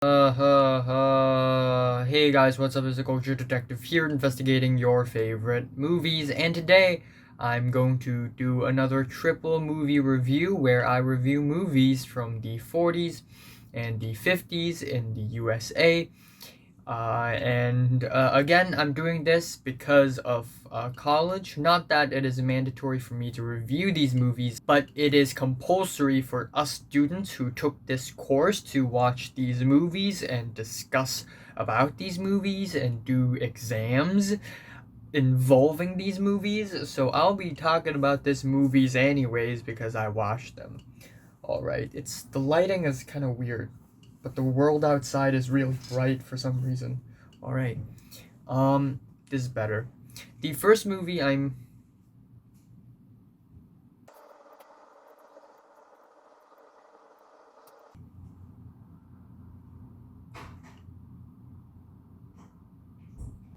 Hey guys, what's up? It's the Culture Detective here, investigating your favorite movies, and today I'm going to do another triple movie review where I review movies from the 40s and the 50s in the USA. And again, I'm doing this because of college. Not that it is mandatory for me to review these movies, but it is compulsory for us students who took this course to watch these movies and discuss about these movies and do exams involving these movies. So I'll be talking about these movies anyways because I watched them. Alright, it's the lighting is kind of weird, but the world outside is really bright for some reason. Alright, um, this is better. The first movie I'm.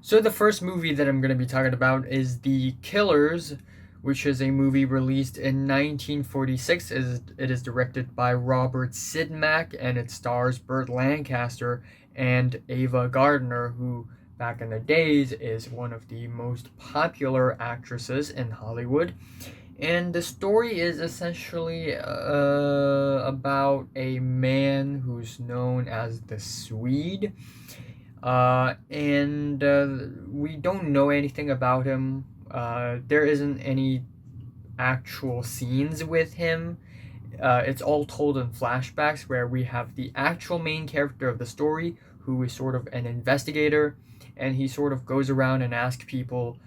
So the first movie that I'm going to be talking about is The Killers, which is a movie released in 1946. It is directed by Robert Sidmack and it stars Burt Lancaster and Ava Gardner, who back in the days is one of the most popular actresses in Hollywood. And the story is essentially about a man who's known as the Swede, and we don't know anything about him. There isn't any actual scenes with him. It's all told in flashbacks where we have the actual main character of the story who is sort of an investigator, and he sort of goes around and asks people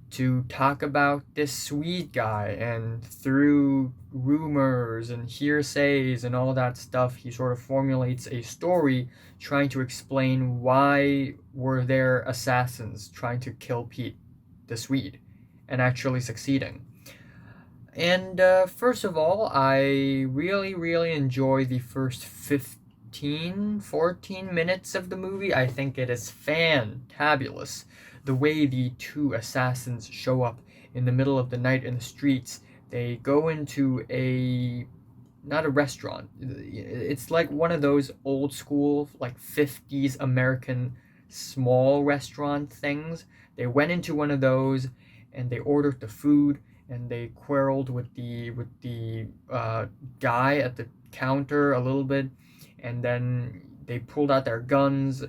to talk about this Swede guy, and through rumors and hearsays and all that stuff, he sort of formulates a story trying to explain why were there assassins trying to kill Pete, the Swede, and actually succeeding. And first of all, I really enjoy the first 14 minutes of the movie. I think it is fantabulous. The way the two assassins show up in the middle of the night in the streets. They go into not a restaurant. It's like one of those old school, like 50s American small restaurant things. They went into one of those and they ordered the food and they quarreled with the guy at the counter a little bit, and then they pulled out their guns.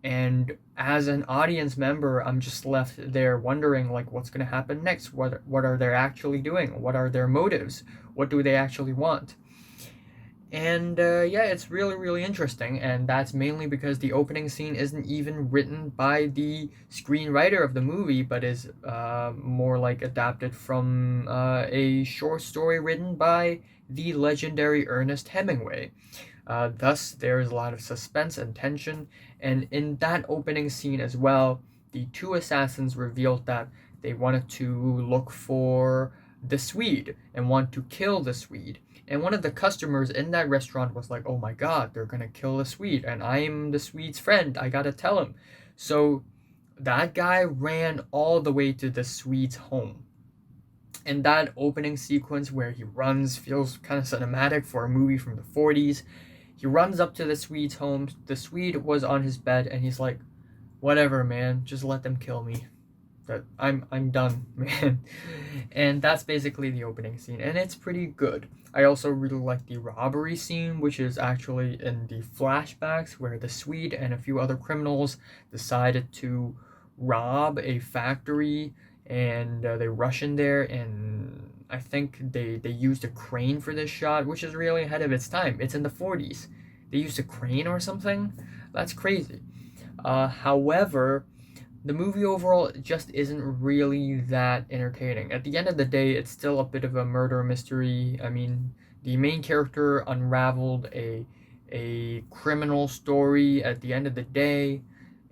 And as an audience member, I'm just left there wondering, like, what's going to happen next? What are they actually doing? What are their motives? What do they actually want? And yeah, it's really interesting, and that's mainly because the opening scene isn't even written by the screenwriter of the movie, but is more like adapted from a short story written by the legendary Ernest Hemingway. Thus, there is a lot of suspense and tension, and in that opening scene as well, the two assassins revealed that they wanted to look for the Swede and want to kill the Swede. And one of the customers in that restaurant was like, "Oh my God, they're gonna kill the Swede, and I'm the Swede's friend. I gotta tell him." So that guy ran all the way to the Swede's home. And that opening sequence where he runs feels kind of cinematic for a movie from the 40s. He runs up to the Swede's home. The Swede was on his bed, and he's like, "Whatever, man. Just let them kill me. That I'm done, man." And that's basically the opening scene, and it's pretty good. I also really like the robbery scene, which is actually in the flashbacks where the Swede and a few other criminals decided to rob a factory, and they rush in there, and I think they used a crane for this shot, which is really ahead of its time. It's in the 40s. They used a crane or something. That's crazy. However, the movie overall just isn't really that entertaining. At the end of the day, it's still a bit of a murder mystery. I mean, the main character unraveled a criminal story at the end of the day,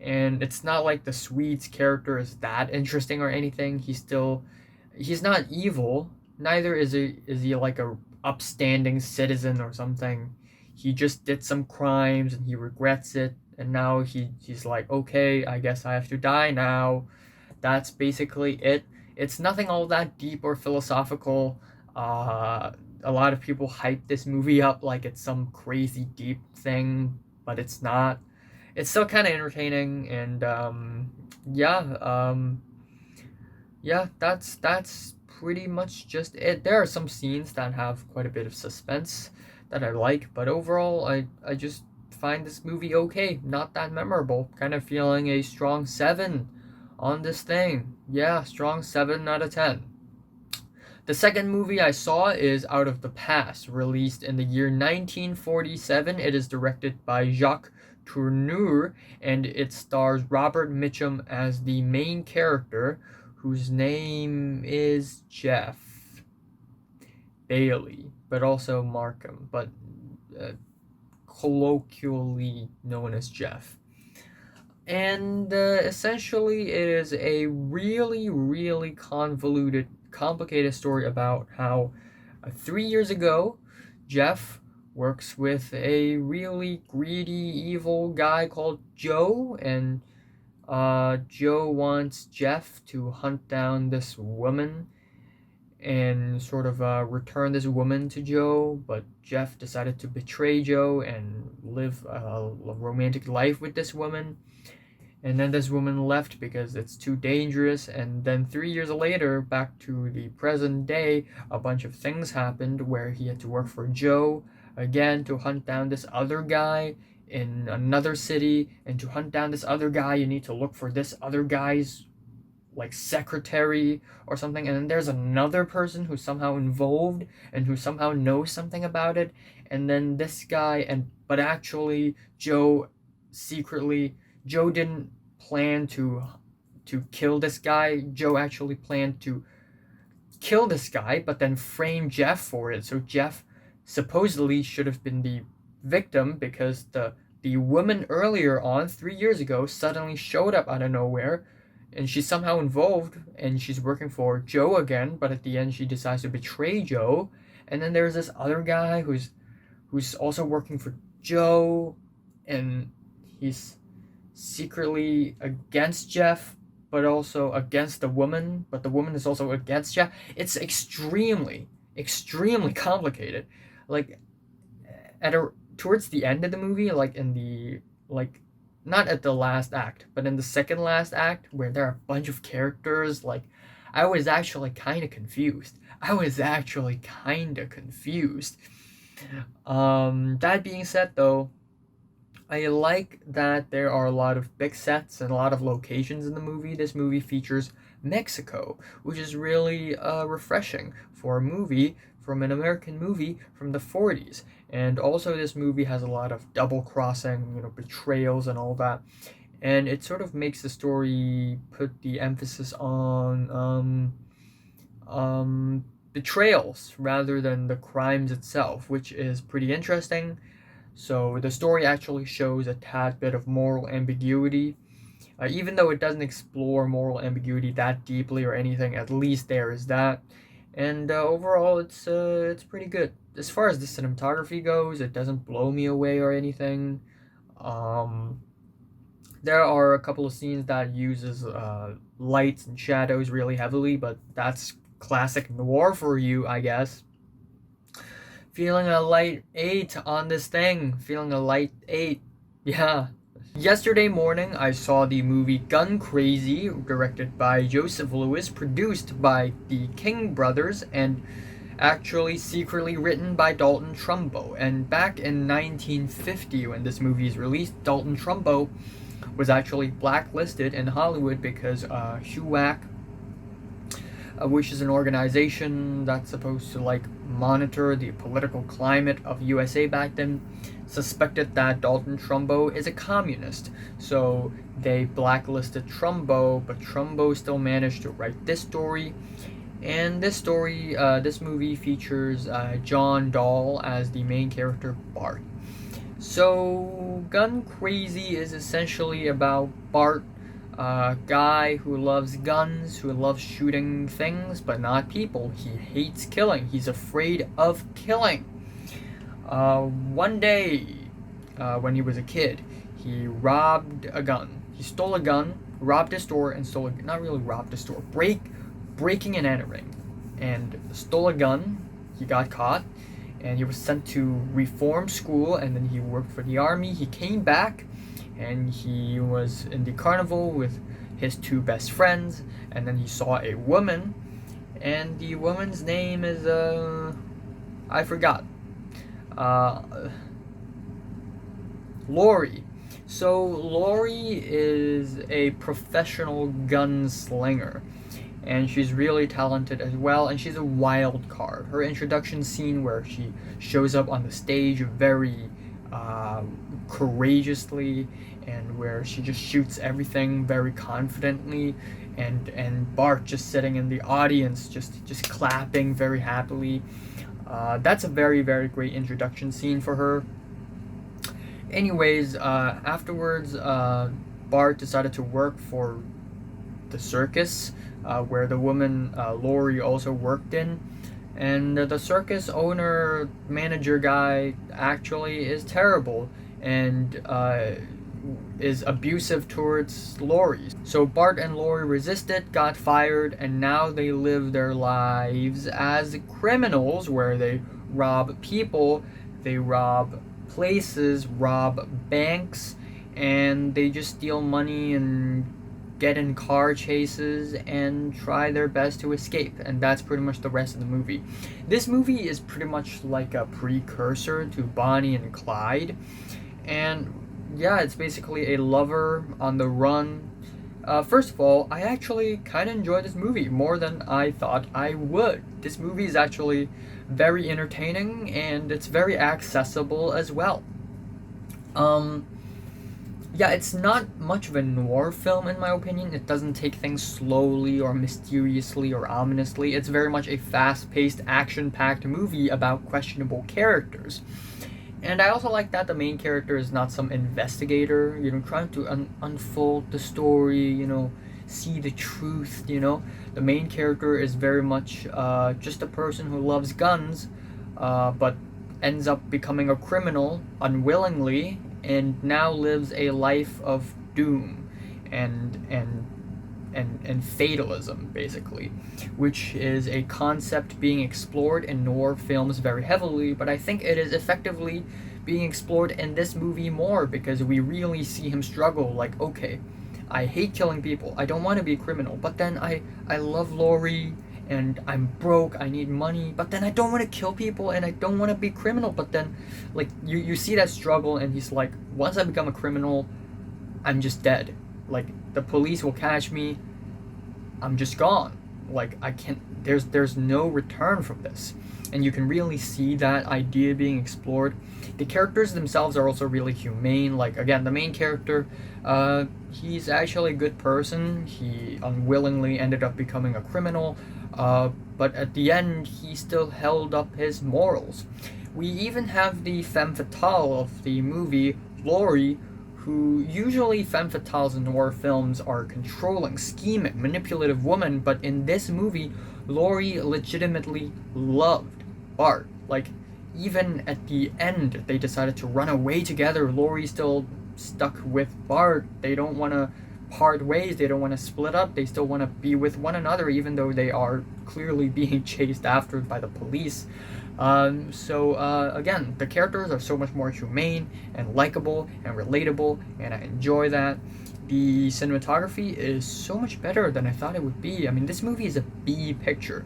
and it's not like the Swede's character is that interesting or anything. He's not evil. Neither is he like a upstanding citizen or something. He just did some crimes and he regrets it, and now he's like, okay, I guess I have to die now. That's basically it. It's nothing all that deep or philosophical. A lot of people hype this movie up like it's some crazy deep thing, but it's not. It's still kind of entertaining, and yeah, yeah, that's pretty much just it. There are some scenes that have quite a bit of suspense that I like, but overall, I just find this movie okay, not that memorable. Kind of feeling a strong 7 on this thing. Yeah, strong 7 out of 10. The second movie I saw is Out of the Past, released in the year 1947. It is directed by Jacques Tourneur, and it stars Robert Mitchum as the main character, whose name is Jeff Bailey, but also Markham, but uh, colloquially known as Jeff. And essentially, it is a really, really convoluted, complicated story about how 3 years ago, Jeff works with a really greedy, evil guy called Joe, and Joe wants Jeff to hunt down this woman and sort of return this woman to Joe, but Jeff decided to betray Joe and live a romantic life with this woman. And then this woman left because it's too dangerous. And then 3 years later, back to the present day, a bunch of things happened where he had to work for Joe again to hunt down this other guy in another city. And to hunt down this other guy, you need to look for this other guy's like secretary or something. And then there's another person who's somehow involved and who somehow knows something about it. And then this guy, but actually Joe didn't plan to kill this guy. Joe actually planned to kill this guy, but then frame Jeff for it. So Jeff supposedly should have been the victim because the woman earlier on 3 years ago suddenly showed up out of nowhere, and she's somehow involved and she's working for Joe again. But at the end, she decides to betray Joe. And then there's this other guy who's also working for Joe, and he's secretly against Jeff, but also against the woman, but the woman is also against Jeff. It's extremely, extremely complicated. Like towards the end of the movie, like in the not at the last act, but in the second last act, where there are a bunch of characters, like I was actually kind of confused. That being said, though, I like that there are a lot of big sets and a lot of locations in the movie. This movie features Mexico, which is really refreshing for an American movie from the 40s. And also this movie has a lot of double crossing, betrayals and all that. And it sort of makes the story put the emphasis on betrayals rather than the crimes itself, which is pretty interesting. So the story actually shows a tad bit of moral ambiguity. Even though it doesn't explore moral ambiguity that deeply or anything, at least there is that. And overall, it's pretty good. As far as the cinematography goes, it doesn't blow me away or anything. There are a couple of scenes that uses lights and shadows really heavily, but that's classic noir for you, I guess. Feeling a light 8 on this thing. Feeling a light 8. Yeah. Yesterday morning, I saw the movie Gun Crazy, directed by Joseph Lewis, produced by the King brothers, and actually secretly written by Dalton Trumbo. And back in 1950, when this movie is released, Dalton Trumbo was actually blacklisted in Hollywood because HUAC, which is an organization that's supposed to monitor the political climate of USA back then, suspected that Dalton Trumbo is a communist. So they blacklisted Trumbo, but Trumbo still managed to write this story. And this movie features John Dahl as the main character, Bart. So Gun Crazy is essentially about Bart, a guy who loves guns, who loves shooting things, but not people. He hates killing. He's afraid of killing. One day, when he was a kid, he robbed a gun. He stole a gun, robbed a store, and not really robbed a store, breaking and entering, and stole a gun. He got caught, and he was sent to reform school, and then he worked for the army. He came back, and he was in the carnival with his two best friends, and then he saw a woman, and the woman's name is I forgot. Uh, Laurie. So Laurie is a professional gunslinger, and she's really talented as well, and she's a wild card. Her introduction scene where she shows up on the stage very courageously, and where she just shoots everything very confidently, and Bart just sitting in the audience just clapping very happily. That's a very, very great introduction scene for her. Anyways, afterwards, Bart decided to work for the circus, where the woman Laurie also worked in. And the circus owner manager guy actually is terrible and is abusive towards Laurie. So Bart and Laurie resisted, got fired, and now they live their lives as criminals where they rob people, they rob places, rob banks, and they just steal money and get in car chases and try their best to escape. And that's pretty much the rest of the movie. This movie is pretty much like a precursor to Bonnie and Clyde. And yeah, it's basically a lover on the run. First of all, I actually kind of enjoyed this movie more than I thought I would. This movie is actually very entertaining, and it's very accessible as well. Yeah, it's not much of a noir film in my opinion. It doesn't take things slowly or mysteriously or ominously. It's very much a fast-paced, action-packed movie about questionable characters. And I also like that the main character is not some investigator, trying to unfold the story, see the truth, The main character is very much just a person who loves guns, but ends up becoming a criminal unwillingly, and now lives a life of doom and fatalism, basically, which is a concept being explored in noir films very heavily, but I think it is effectively being explored in this movie more because we really see him struggle. Like, okay, I hate killing people, I don't want to be a criminal, but then I love Laurie, and I'm broke, I need money, but then I don't want to kill people and I don't want to be criminal. But then, like, you see that struggle, and he's like, once I become a criminal, I'm just dead. Like, the police will catch me, I'm just gone. Like, I can't, there's no return from this. And you can really see that idea being explored. The characters themselves are also really humane. Like, again, the main character, he's actually a good person. He unwillingly ended up becoming a criminal, but at the end, he still held up his morals. We even have the femme fatale of the movie, Laurie, who usually femme fatales in noir films are controlling, scheming, manipulative women, but in this movie, Laurie legitimately loved Bart. Like, even at the end, they decided to run away together. Laurie's still stuck with Bart. They don't want to part ways, they don't want to split up, they still want to be with one another, even though they are clearly being chased after by the police. Again, the characters are so much more humane and likable and relatable, and I enjoy that. The cinematography is so much better than I thought it would be. I mean, this movie is a B picture,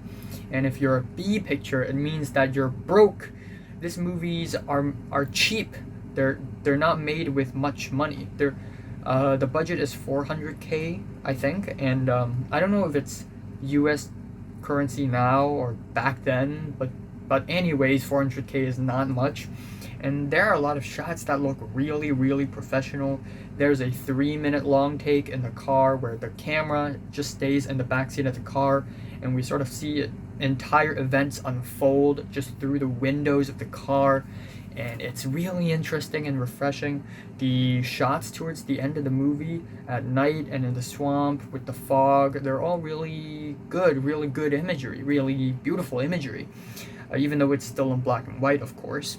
and if you're a B picture, it means that you're broke. These movies are cheap. They're not made with much money. The budget is 400K, I think, and I don't know if it's U.S. currency now or back then, but anyways, 400K is not much. And there are a lot of shots that look really, really professional. There's a 3-minute long take in the car where the camera just stays in the backseat of the car, and we sort of see entire events unfold just through the windows of the car. And it's really interesting and refreshing. The shots towards the end of the movie at night and in the swamp with the fog, they're all really good imagery, really beautiful imagery, even though it's still in black and white, of course.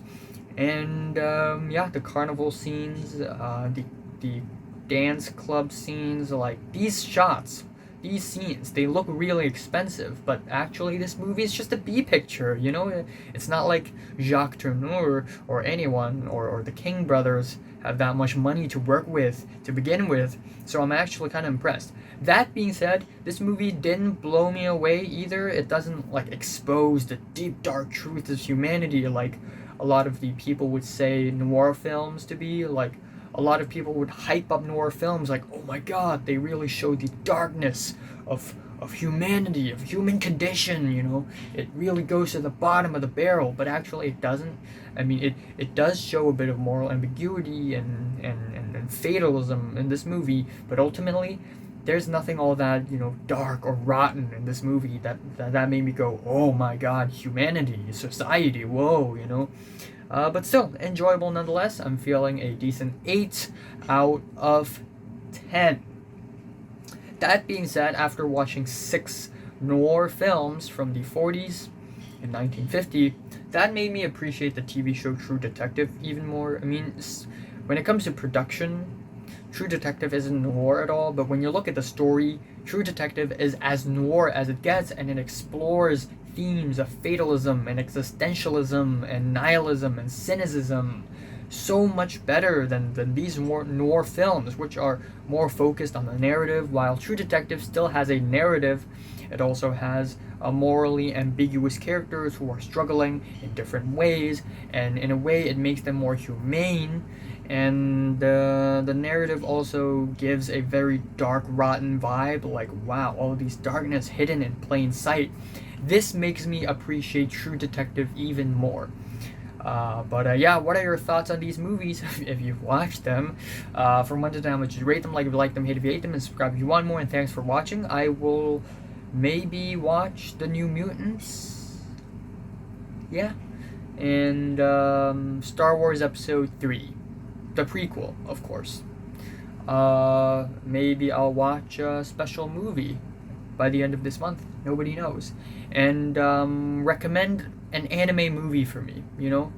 And the carnival scenes, the dance club scenes, like, these shots these scenes, they look really expensive, but actually this movie is just a B picture, you know? It's not like Jacques Tourneur or anyone or the King brothers have that much money to work with to begin with, so I'm actually kind of impressed. That being said, this movie didn't blow me away either. It doesn't like expose the deep dark truth of humanity like a lot of the people would say noir films to be. Like a lot of people would hype up noir films like, oh my god, they really show the darkness of humanity, of human condition, you know. It really goes to the bottom of the barrel, but actually it doesn't. I mean, it does show a bit of moral ambiguity and fatalism in this movie, but ultimately, there's nothing all that, you know, dark or rotten in this movie that made me go, oh my god, humanity, society, whoa, you know. But still, enjoyable nonetheless. I'm feeling a decent 8 out of 10. That being said, after watching 6 noir films from the 40s and 1950, that made me appreciate the TV show True Detective even more. I mean, when it comes to production, True Detective isn't noir at all, but when you look at the story, True Detective is as noir as it gets, and it explores themes of fatalism and existentialism and nihilism and cynicism so much better than these more noir films, which are more focused on the narrative. While True Detective still has a narrative, it also has a morally ambiguous characters who are struggling in different ways, and in a way it makes them more humane. And the narrative also gives a very dark, rotten vibe, like wow, all these darkness hidden in plain sight. This makes me appreciate True Detective even more. But yeah, what are your thoughts on these movies if you've watched them? From 1 to 10, would you rate them? Like if you like them, hate if you hate them, and subscribe if you want more. And thanks for watching. I will maybe watch The New Mutants. Yeah. And Star Wars Episode 3. The prequel, of course. Maybe I'll watch a special movie by the end of this month. Nobody knows. And recommend an anime movie for me, you know?